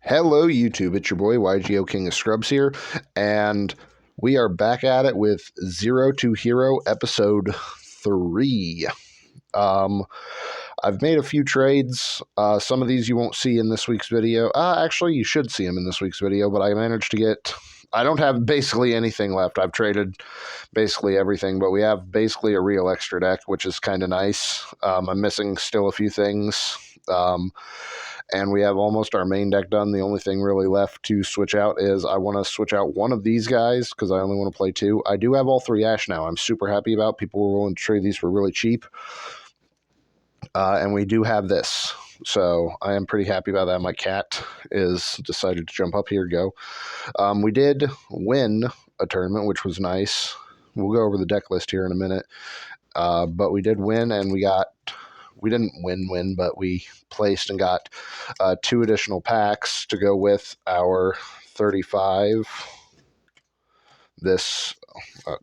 Hello, YouTube. It's your boy YGO King of Scrubs here, and we are back at it with Zero to Hero episode 3. Um, I've made a few trades. Some of these you won't see in this week's video. Actually, you should see them in this week's video, but I managed to get. I don't have basically anything left. I've traded basically everything, but we have basically a real extra deck, which is kind of nice. I'm missing still a few things. And we have almost our main deck done. The only thing really left to switch out is I want to switch out one of these guys because I only want to play two. I do have all three Ash now. I'm super happy about. People were willing to trade these for really cheap. And we do have this. So I am pretty happy about that. My cat is decided to jump up here. Go. We did win a tournament, which was nice. We'll go over the deck list here in a minute. But we did win, and we didn't win, but we placed and got 2 additional packs to go with our 35. This,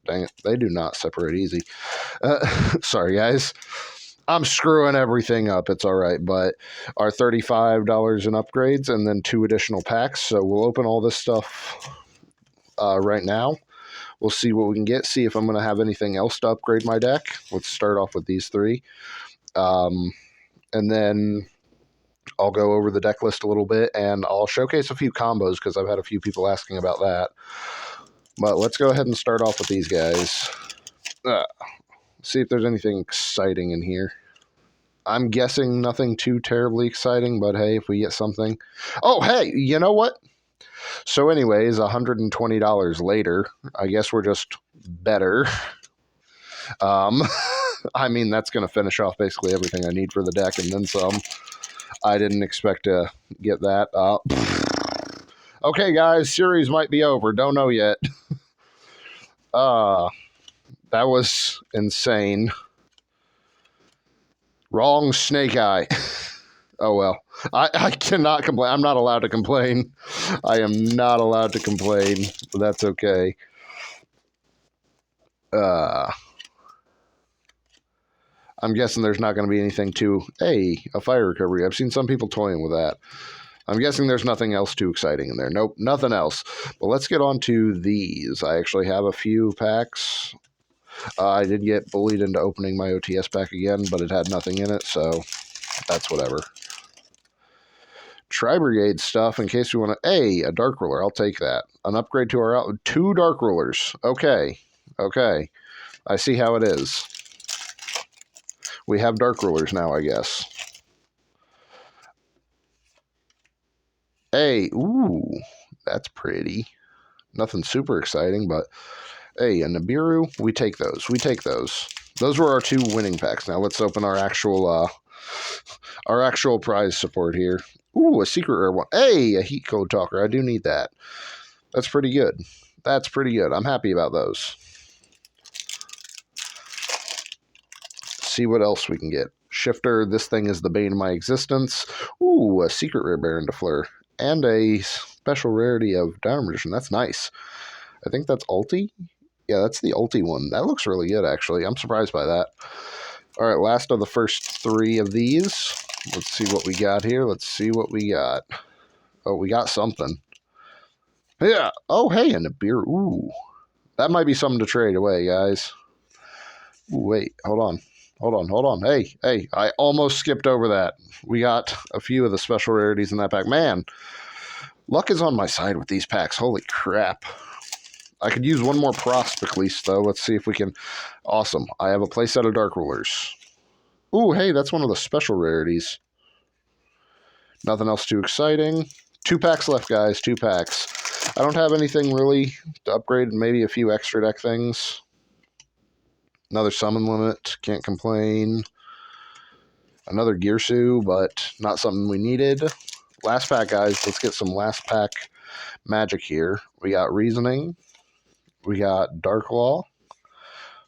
dang it, they do not separate easy. Sorry, guys. I'm screwing everything up. It's all right, but our $35 in upgrades and then 2 additional packs. So we'll open all this stuff right now. We'll see what we can get, see if I'm going to have anything else to upgrade my deck. Let's start off with these 3. And then I'll go over the deck list a little bit, and I'll showcase a few combos because I've had a few people asking about that. But let's go ahead and start off with these guys. See if there's anything exciting in here. I'm guessing nothing too terribly exciting, but hey, if we get something. Oh, hey, you know what? So anyways, $120 later, I guess we're just better. I mean, that's going to finish off basically everything I need for the deck and then some. I didn't expect to get that. Okay, guys, series might be over. Don't know yet. That was insane. Wrong Snake Eye. Oh, well. I cannot complain. I'm not allowed to complain. I am not allowed to complain. But that's okay. I'm guessing there's not going to be anything too... Hey, a fire recovery. I've seen some people toying with that. I'm guessing there's nothing else too exciting in there. Nope, nothing else. But let's get on to these. I actually have a few packs. I did get bullied into opening my OTS pack again, but it had nothing in it, so that's whatever. Tri-Brigade stuff in case we want to... Hey, a Dark Ruler. I'll take that. An upgrade to our... 2 Dark Rulers. Okay. Okay. I see how it is. We have Dark Rulers now, I guess. Hey, ooh, that's pretty. Nothing super exciting, but hey, a Nibiru, we take those. We take those. Those were our 2 winning packs. Now let's open our actual prize support here. Ooh, a secret rare one. Hey, a Heat Code Talker. I do need that. That's pretty good. That's pretty good. I'm happy about those. See what else we can get. Shifter, this thing is the bane of my existence. Ooh, a secret rare Baron de Fleur. And a special rarity of Dino Magician. That's nice. I think that's ulti. Yeah, that's the ulti one. That looks really good, actually. I'm surprised by that. All right, last of the first 3 of these. Let's see what we got here. Let's see what we got. Oh, we got something. Yeah. Oh, hey, and a beer. Ooh. That might be something to trade away, guys. Ooh, wait. Hold on. Hold on, hold on. Hey, hey, I almost skipped over that. We got a few of the special rarities in that pack. Man, luck is on my side with these packs. Holy crap. I could use one more Prospect Lease, though. Let's see if we can... Awesome. I have a playset of Dark Rulers. Ooh, hey, that's one of the special rarities. Nothing else too exciting. 2 packs left, guys. 2 packs. I don't have anything really to upgrade. Maybe a few extra deck things. Another summon limit. Can't complain. Another Gearsu, but not something we needed. Last pack, guys. Let's get some last pack magic here. We got Reasoning. We got Dark Law.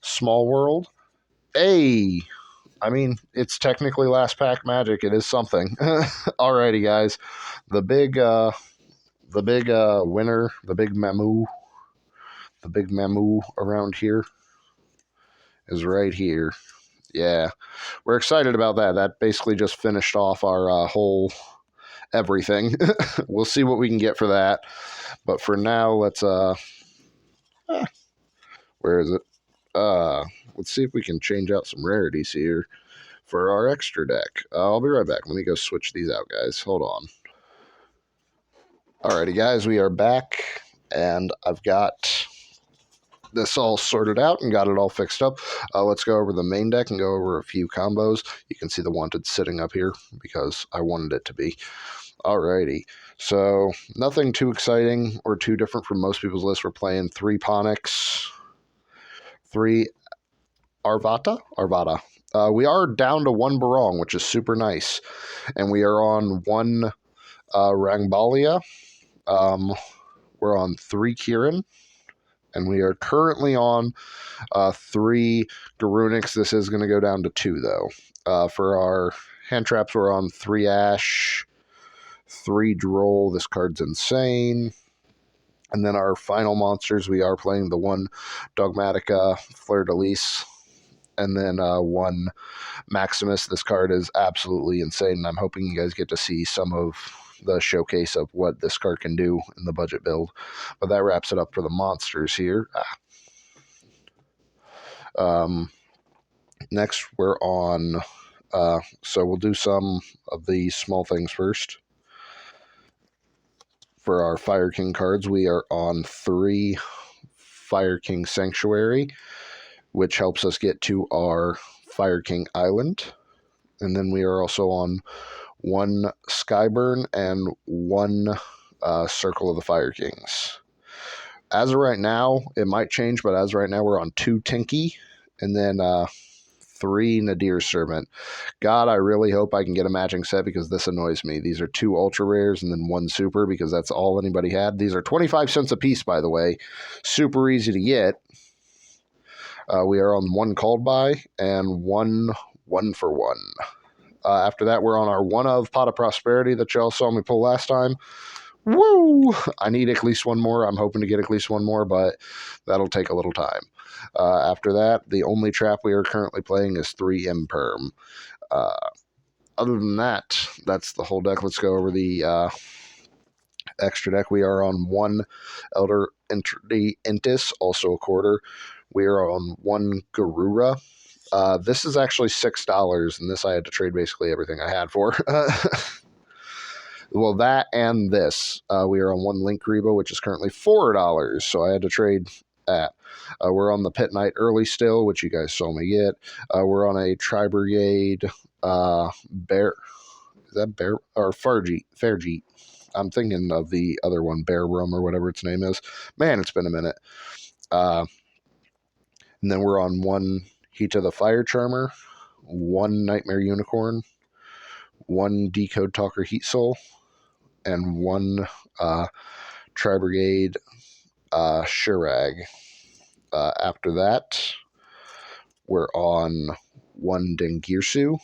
Small World. Hey! I mean, it's technically last pack magic. It is something. Alrighty, guys. The big winner, the big Mamu around here is right here. Yeah, we're excited about that. That basically just finished off our whole everything. We'll see what we can get for that. But for now, let's where is it? Let's see if we can change out some rarities here for our extra deck. I'll be right back. Let me go switch these out, guys. Hold on. Alrighty, guys, we are back, and I've got this all sorted out and got it all fixed up. Let's go over the main deck and go over a few combos. You can see the wanted sitting up here because I wanted it to be. Alrighty, so nothing too exciting or too different from most people's list. We're playing 3 Ponix, 3 Arvada. We are down to 1 Barong, which is super nice, and we are on 1 Rangbalia. We're on 3 Kirin, and we are currently on 3 Garunix. This is going to go down to 2, though. For our hand traps, we're on 3 Ash, 3 Droll. This card's insane. And then our final monsters, we are playing the 1 Dogmatica Fleur-de-Lis, and then 1 Maximus. This card is absolutely insane, and I'm hoping you guys get to see some of the showcase of what this card can do in the budget build. But that wraps it up for the monsters here. Next, we're on... so we'll do some of the small things first. For our Fire King cards, we are on 3 Fire King Sanctuary, which helps us get to our Fire King Island. And then we are also on 1 Skyburn and 1 Circle of the Fire Kings. As of right now, it might change, but as of right now, we're on 2 Tinky and then 3 Nadir's Servant. God, I really hope I can get a matching set because this annoys me. These are 2 ultra rares and then 1 super because that's all anybody had. These are 25 cents a piece, by the way. Super easy to get. We are on 1 Called By and 1 for 1. After that, we're on our 1 of Pot of Prosperity that y'all saw me pull last time. Woo! I need at least 1 more. I'm hoping to get at least 1 more, but that'll take a little time. After that, the only trap we are currently playing is 3 Imperm. Other than that, that's the whole deck. Let's go over the extra deck. We are on 1 Elder Entis, also a quarter. We are on 1 Garura. This is actually $6, and this I had to trade basically everything I had for. Well, that and this. We are on 1 Linkuriboh, which is currently $4, so I had to trade that. We're on the Pit Knight early still, which you guys saw me get. We're on a Tri-Brigade Bear. Is that Bear? Or Fairjeet. I'm thinking of the other one, Bear Room or whatever its name is. Man, it's been a minute. And then we're on 1 Hita the Fire Charmer, 1 Nightmare Unicorn, 1 Decode Talker Heat Soul, and 1 Tri-Brigade Shirag. After that, we're on 1 Dengirsu.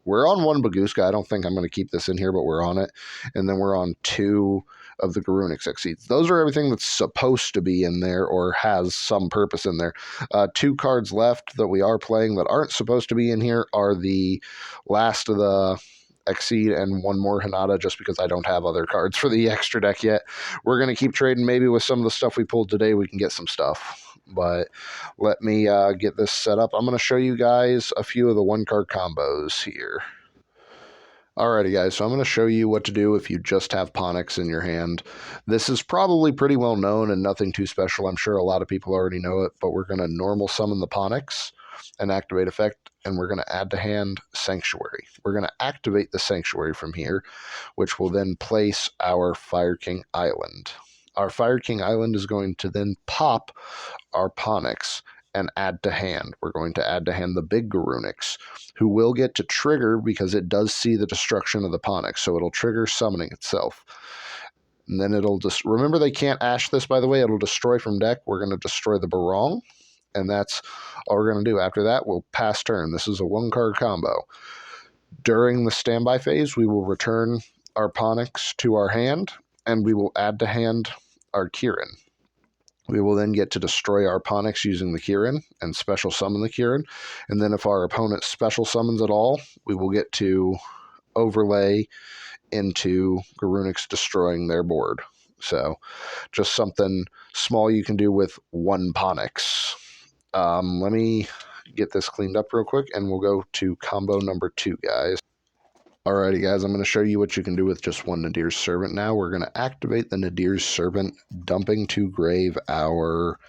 We're on 1 Bagooska. I don't think I'm going to keep this in here, but we're on it. And then we're on 2 of the Garunix Exceeds. Those are everything that's supposed to be in there or has some purpose in there. 2 cards left that we are playing that aren't supposed to be in here are the last of the Exceed and 1 more Hinata, just because I don't have other cards for the extra deck yet. We're going to keep trading. Maybe with some of the stuff we pulled today, we can get some stuff. But let me get this set up. I'm going to show you guys a few of the 1-card combos here. Alrighty, guys, so I'm going to show you what to do if you just have Ponix in your hand. This is probably pretty well known and nothing too special. I'm sure a lot of people already know it, but we're going to normal summon the Ponix and activate effect, and we're going to add to hand Sanctuary. We're going to activate the Sanctuary from here, which will then place our Fire King Island. Our Fire King Island is going to then pop our Ponix and add to hand. We're going to add to hand the big Garunix, who will get to trigger because it does see the destruction of the Ponix, so it'll trigger summoning itself. And then it'll just... remember, they can't ash this, by the way. It'll destroy from deck. We're going to destroy the Barong, and that's all we're going to do. After that, we'll pass turn. This is a 1-card combo. During the standby phase, we will return our Ponix to our hand, and we will add to hand our Kirin. We will then get to destroy our Ponix using the Kirin and special summon the Kirin. And then if our opponent special summons at all, we will get to overlay into Garunix destroying their board. So just something small you can do with one Ponix. Let me get this cleaned up real quick, and we'll go to combo number 2, guys. Alrighty, guys, I'm going to show you what you can do with just one Nadir's Servant now. We're going to activate the Nadir's Servant, dumping to grave our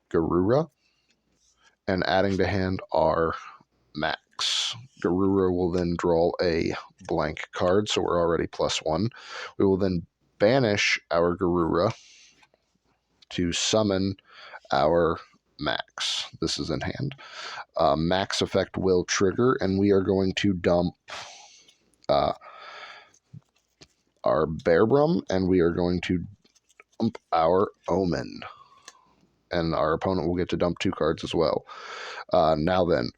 Garura, and adding to hand our Max. Garura will then draw a blank card, so we're already +1. We will then banish our Garura to summon our Max. This is in hand. Max effect will trigger, and we are going to dump our Bearbrum, and we are going to dump our Omen. And our opponent will get to dump 2 cards as well. Now then,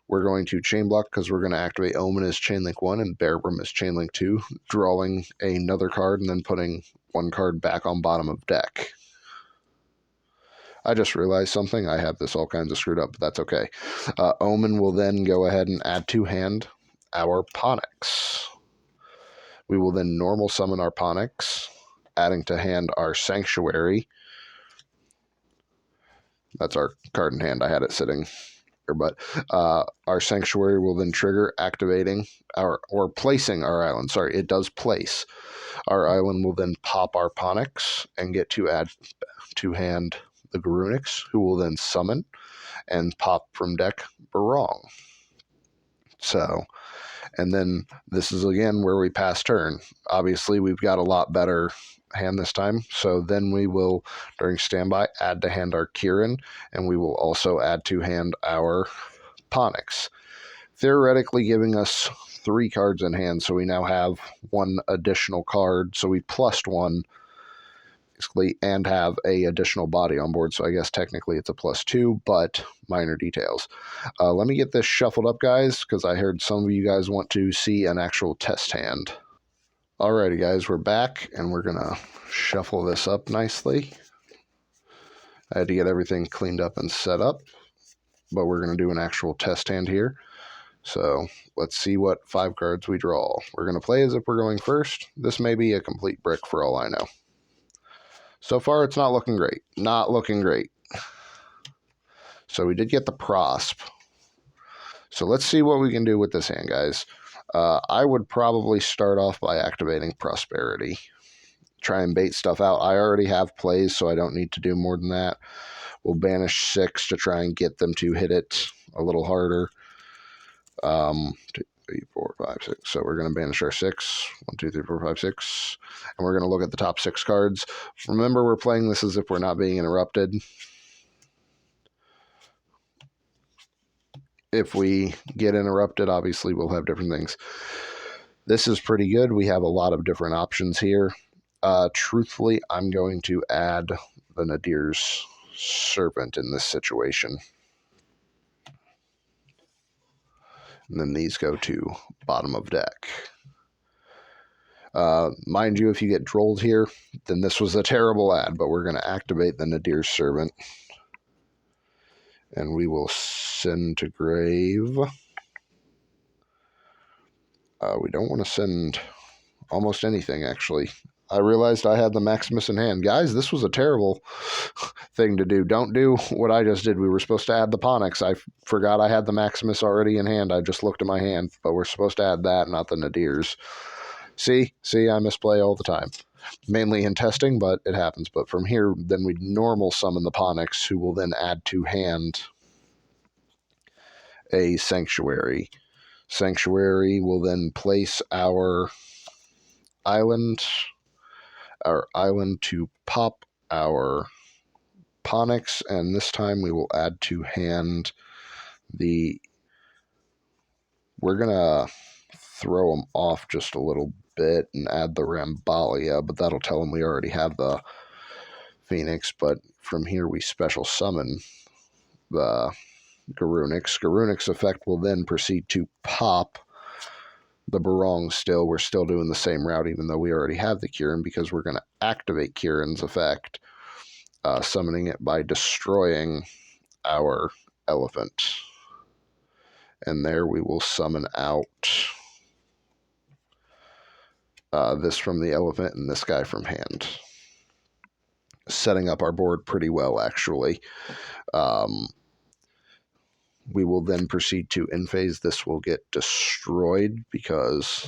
we're going to chain block because we're going to activate Omen as Chainlink 1 and Bearbrum as Chainlink 2, drawing another card and then putting 1 card back on bottom of deck. I just realized something. I have this all kinds of screwed up, but that's okay. Omen will then go ahead and add to hand our Ponix. We will then normal summon our Ponix, adding to hand our Sanctuary. That's our card in hand. I had it sitting here, but our Sanctuary will then trigger, activating or placing our island. Sorry, it does place. Our island will then pop our Ponix and get to add to hand the Garunix, who will then summon and pop from deck Barong. So, and then this is again where we pass turn. Obviously, we've got a lot better hand this time. So then we will, during standby, add to hand our Kirin, and we will also add to hand our Ponix, theoretically giving us 3 cards in hand. So we now have 1 additional card. So we +1 basically, and have a additional body on board. So I guess technically it's a +2, but minor details. Let me get this shuffled up, guys, because I heard some of you guys want to see an actual test hand. Alrighty, guys, we're back, and we're going to shuffle this up nicely. I had to get everything cleaned up and set up, but we're going to do an actual test hand here. So let's see what 5 cards we draw. We're going to play as if we're going first. This may be a complete brick for all I know. So far, it's not looking great. Not looking great. So we did get the Prosp. So let's see what we can do with this hand, guys. I would probably start off by activating Prosperity. Try and bait stuff out. I already have plays, so I don't need to do more than that. We'll banish 6 to try and get them to hit it a little harder. 2, 3, 4, 5, 6. So we're going to banish our 6. 1, 2, 3, 4, 5, 6. And we're going to look at the top 6 cards. Remember, we're playing this as if we're not being interrupted. If we get interrupted, obviously we'll have different things. This is pretty good. We have a lot of different options here. Truthfully, I'm going to add the Nadir's Servant in this situation. And then these go to bottom of deck. Mind you, if you get drolled here, then this was a terrible ad, but we're going to activate the Nadir's Servant. And we will send to grave. We don't want to send almost anything, actually. I realized I had the Maximus in hand. Guys, this was a terrible thing to do. Don't do what I just did. We were supposed to add the Ponix. I forgot I had the Maximus already in hand. I just looked at my hand, but we're supposed to add that, not the Nadir's. See, I misplay all the time. Mainly in testing, but it happens. But from here, then we normal summon the Ponix, who will then add to hand a Sanctuary. Sanctuary will then place our island to pop our Ponix, and this time we will add to hand the... We're going to throw them off just a little bit and add the Rambalia, but that'll tell them we already have the Phoenix, but from here we special summon the Garunix. Garunix effect will then proceed to pop the Barong still. We're still doing the same route, even though we already have the Kirin, because we're going to activate Kirin's effect, summoning it by destroying our elephant. And there we will summon out this from the elephant and this guy from hand. Setting up our board pretty well, actually. We will then proceed to end phase. This will get destroyed because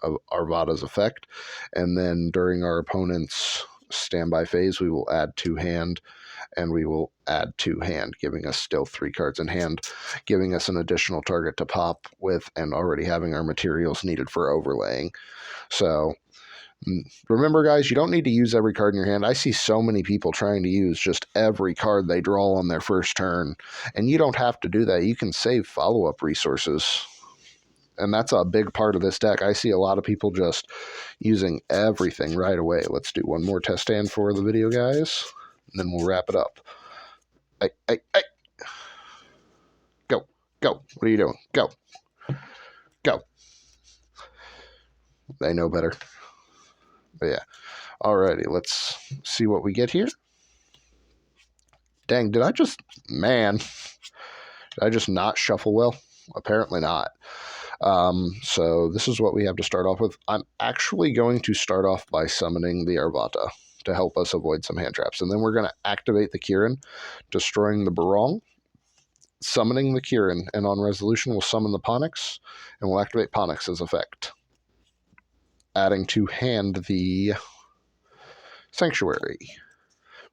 of Arvada's effect. And then during our opponent's standby phase, we will add 2 hand, and we will add 2 hand, giving us still 3 cards in hand, giving us an additional target to pop with, and already having our materials needed for overlaying. So remember, guys, you don't need to use every card in your hand. I see so many people trying to use just every card they draw on their first turn, and you don't have to do that. You can save follow-up resources, and that's a big part of this deck. I see a lot of people just using everything right away. Let's do one more test stand for the video, guys, and then we'll wrap it up. Hey. Go. What are you doing? Go. They know better. But yeah. Alrighty, let's see what we get here. Dang, did I just not shuffle well? Apparently not. So this is what we have to start off with. I'm actually going to start off by summoning the Arvata to help us avoid some hand traps. And then we're going to activate the Kirin, destroying the Barong, summoning the Kirin, and on resolution we'll summon the Ponix, and we'll activate Ponix's effect. Adding to hand the Sanctuary.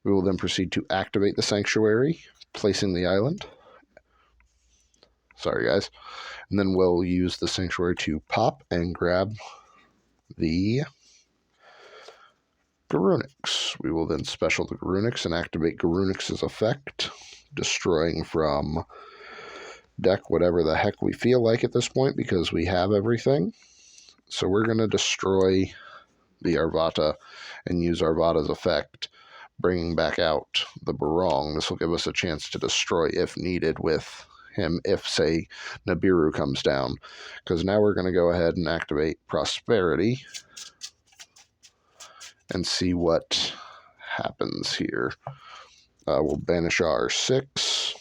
We will then proceed to activate the Sanctuary, placing the island. Sorry, guys. And then we'll use the Sanctuary to pop and grab the Garunix. We will then special the Garunix and activate Garunix's effect, destroying from deck whatever the heck we feel like at this point because we have everything. So we're going to destroy the Arvata and use Arvata's effect, bringing back out the Barong. This will give us a chance to destroy if needed with him if, say, Nibiru comes down. Because now we're going to go ahead and activate Prosperity and see what happens here. We'll banish our 6.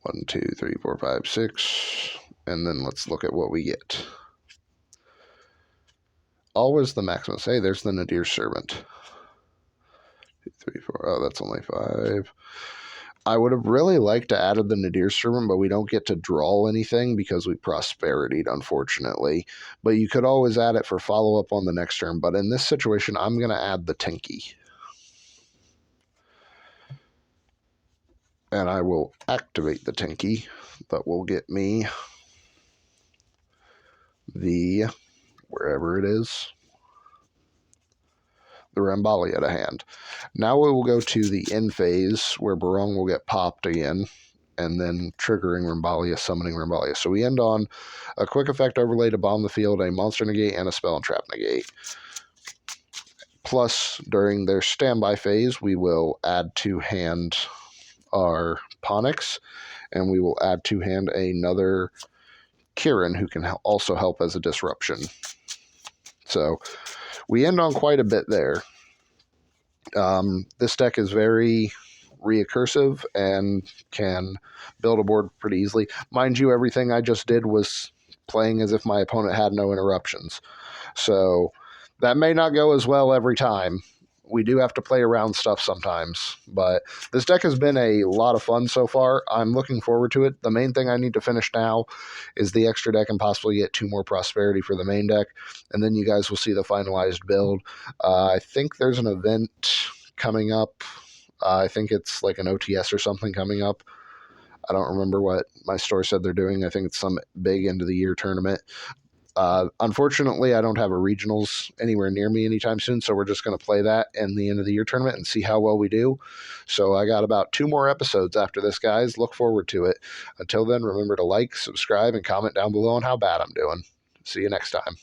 1, 2, 3, 4, 5, 6. And then let's look at what we get. Always the Maximus. Hey, there's the Nadir Servant. 2, 3, 4. Oh, that's only 5. I would have really liked to add the Nadir Servant, but we don't get to draw anything because we Prosperitied, unfortunately. But you could always add it for follow-up on the next turn. But in this situation, I'm going to add the Tinky. And I will activate the Tinky. That will get me the, wherever it is, the Rambalia to hand. Now we will go to the end phase where Barong will get popped again, and then triggering Rambalia, summoning Rambalia. So we end on a quick effect overlay to bomb the field, a monster negate, and a spell and trap negate. Plus, during their standby phase, we will add to hand our Ponix, and we will add to hand another Kirin who can also help as a disruption. So we end on quite a bit there. This deck is very recursive and can build a board pretty easily. Mind you, everything I just did was playing as if my opponent had no interruptions. So that may not go as well every time. We do have to play around stuff sometimes, but this deck has been a lot of fun so far. I'm looking forward to it. The main thing I need to finish now is the extra deck and possibly get 2 more Prosperity for the main deck, and then you guys will see the finalized build. I think there's an event coming up. I think it's like an OTS or something coming up. I don't remember what my store said they're doing. I think it's some big end of the year tournament. Unfortunately, I don't have a regionals anywhere near me anytime soon, so we're just going to play that in the end of the year tournament and see how well we do. So I got about 2 more episodes after this, guys. Look forward to it. Until then, remember to like, subscribe, and comment down below on how bad I'm doing. See you next time.